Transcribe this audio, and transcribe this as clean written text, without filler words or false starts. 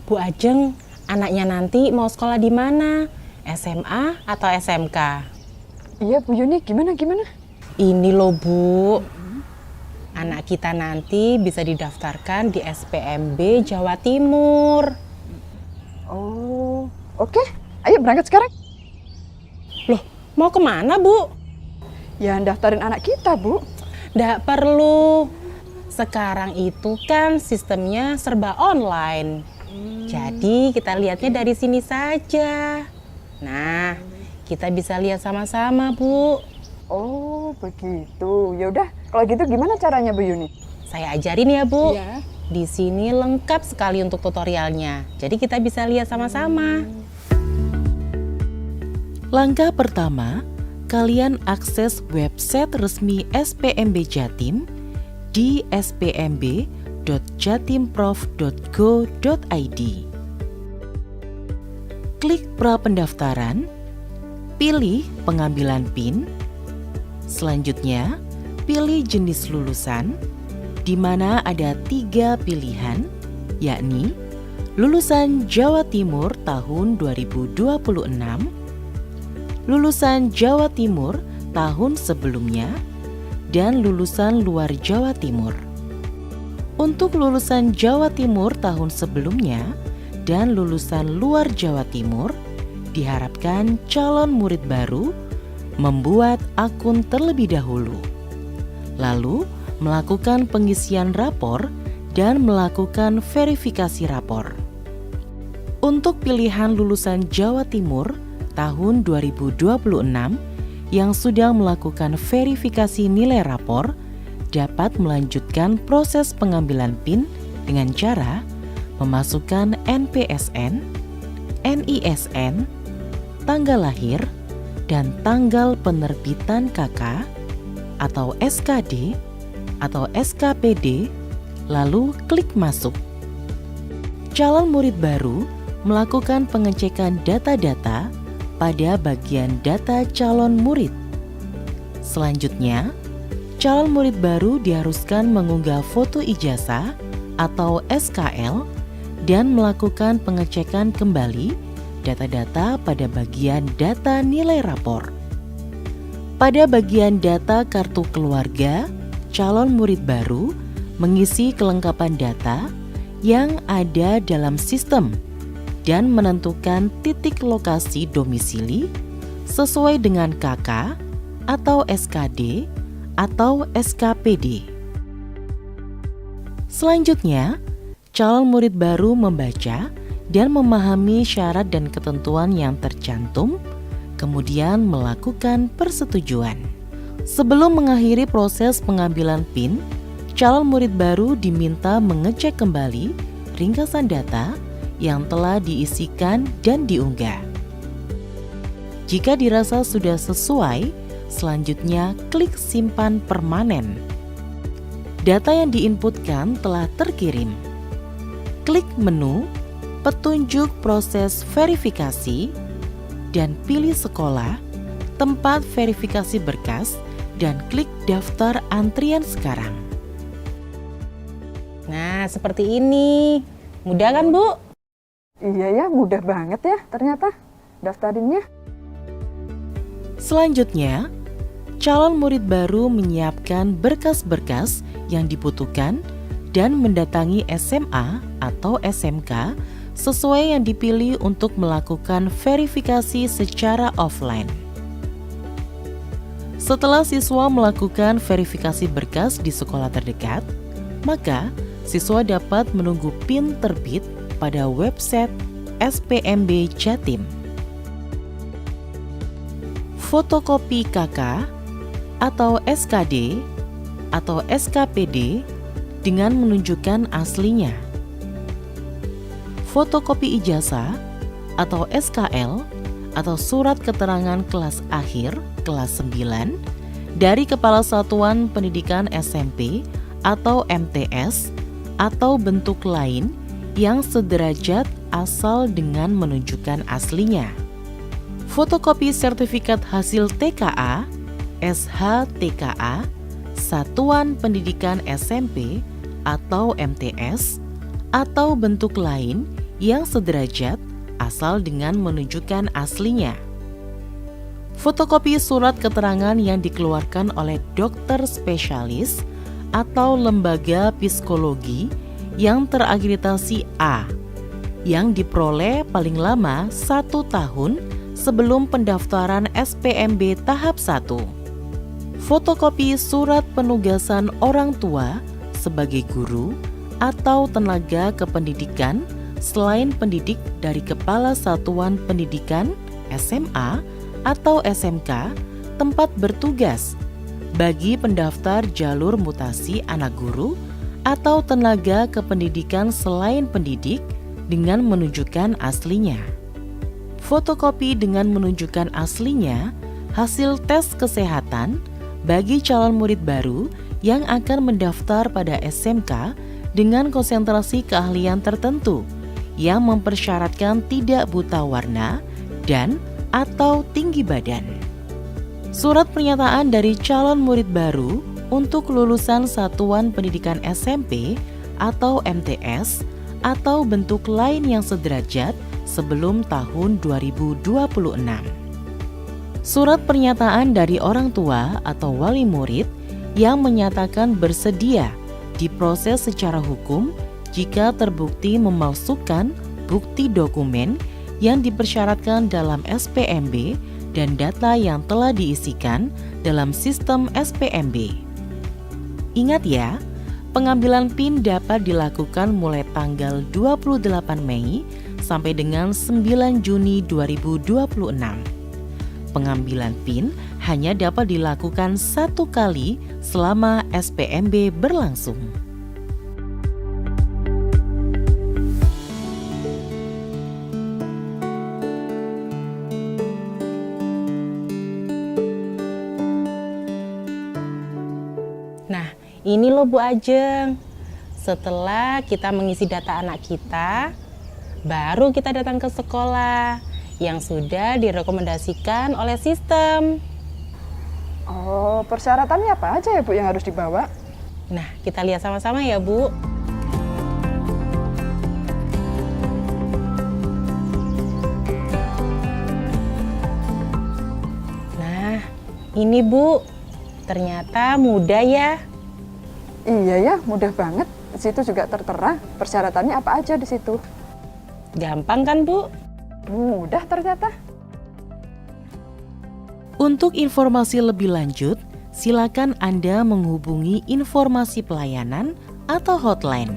Bu Ajeng, anaknya nanti mau sekolah di mana? SMA atau SMK? Iya Bu Yuni, gimana? Ini loh Bu, anak kita nanti bisa didaftarkan di SPMB Jawa Timur. Oh, oke. Ayo berangkat sekarang. Loh, mau kemana Bu? Ya daftarin anak kita Bu. Nggak perlu. Sekarang itu kan sistemnya serba online. Jadi kita lihatnya dari sini saja. Nah, kita bisa lihat sama-sama Bu. Oh begitu. Ya udah, kalau gitu gimana caranya Bu Yuni? Saya ajarin ya Bu. Iya. Di sini lengkap sekali untuk tutorialnya. Jadi kita bisa lihat sama-sama. Langkah pertama, kalian akses website resmi SPMB Jatim di spmb.jatimprof.go.id. Klik pra pendaftaran, pilih pengambilan PIN. Selanjutnya, pilih jenis lulusan, di mana ada 3 pilihan, yakni lulusan Jawa Timur tahun 2026, lulusan Jawa Timur tahun sebelumnya, dan lulusan luar Jawa Timur. Untuk lulusan Jawa Timur tahun sebelumnya dan lulusan luar Jawa Timur, diharapkan calon murid baru membuat akun terlebih dahulu, lalu melakukan pengisian rapor dan melakukan verifikasi rapor. Untuk pilihan lulusan Jawa Timur tahun 2026 yang sudah melakukan verifikasi nilai rapor dapat melanjutkan proses pengambilan PIN dengan cara memasukkan NPSN, NISN, tanggal lahir, dan tanggal penerbitan KK atau SKD atau SKPD, lalu klik masuk. Calon murid baru melakukan pengecekan data-data pada bagian data calon murid. Selanjutnya, calon murid baru diharuskan mengunggah foto ijazah atau SKL dan melakukan pengecekan kembali data-data pada bagian data nilai rapor. Pada bagian data kartu keluarga, calon murid baru mengisi kelengkapan data yang ada dalam sistem dan menentukan titik lokasi domisili sesuai dengan KK atau SKD atau SKPD. Selanjutnya, calon murid baru membaca dan memahami syarat dan ketentuan yang tercantum, kemudian melakukan persetujuan. Sebelum mengakhiri proses pengambilan PIN, calon murid baru diminta mengecek kembali ringkasan data yang telah diisikan dan diunggah. Jika dirasa sudah sesuai, selanjutnya klik simpan permanen. Data yang diinputkan telah terkirim. Klik menu petunjuk proses verifikasi dan pilih sekolah, tempat verifikasi berkas, dan klik daftar antrian sekarang. Nah, seperti ini. Mudah kan, Bu? Iya ya, mudah banget ya ternyata daftarinnya. Selanjutnya, calon murid baru menyiapkan berkas-berkas yang dibutuhkan dan mendatangi SMA atau SMK sesuai yang dipilih untuk melakukan verifikasi secara offline. Setelah siswa melakukan verifikasi berkas di sekolah terdekat, maka siswa dapat menunggu PIN terbit pada website SPMB Jatim. Fotokopi KK atau SKD atau SKPD dengan menunjukkan aslinya. Fotokopi ijazah atau SKL atau surat keterangan kelas akhir kelas 9 dari Kepala Satuan Pendidikan SMP atau MTS atau bentuk lain yang sederajat asal dengan menunjukkan aslinya. Fotokopi sertifikat hasil TKA, SHTKA, Satuan Pendidikan SMP atau MTS atau bentuk lain yang sederajat asal dengan menunjukkan aslinya. Fotokopi surat keterangan yang dikeluarkan oleh dokter spesialis atau lembaga psikologi yang terakreditasi A, yang diperoleh paling lama 1 tahun sebelum pendaftaran SPMB tahap 1. Fotokopi surat penugasan orang tua sebagai guru atau tenaga kependidikan selain pendidik dari Kepala Satuan Pendidikan SMA atau SMK tempat bertugas bagi pendaftar jalur mutasi anak guru atau tenaga kependidikan selain pendidik dengan menunjukkan aslinya. Fotokopi dengan menunjukkan aslinya hasil tes kesehatan bagi calon murid baru yang akan mendaftar pada SMK dengan konsentrasi keahlian tertentu yang mempersyaratkan tidak buta warna dan atau tinggi badan. Surat pernyataan dari calon murid baru untuk lulusan satuan pendidikan SMP atau MTS atau bentuk lain yang sederajat sebelum tahun 2026. Surat pernyataan dari orang tua atau wali murid yang menyatakan bersedia diproses secara hukum jika terbukti memalsukan bukti dokumen yang dipersyaratkan dalam SPMB dan data yang telah diisikan dalam sistem SPMB. Ingat ya, pengambilan PIN dapat dilakukan mulai tanggal 28 Mei sampai dengan 9 Juni 2026. Pengambilan PIN hanya dapat dilakukan 1 kali selama SPMB berlangsung. Nah, ini loh Bu Ajeng. Setelah kita mengisi data anak kita, baru kita datang ke sekolah yang sudah direkomendasikan oleh sistem. Oh, persyaratannya apa aja ya Bu yang harus dibawa? Nah, kita lihat sama-sama ya Bu. Nah, ini Bu, ternyata mudah ya. Iya ya, mudah banget. Di situ juga tertera persyaratannya apa aja di situ. Gampang kan Bu? Mudah ternyata. Untuk informasi lebih lanjut, silakan Anda menghubungi informasi pelayanan atau hotline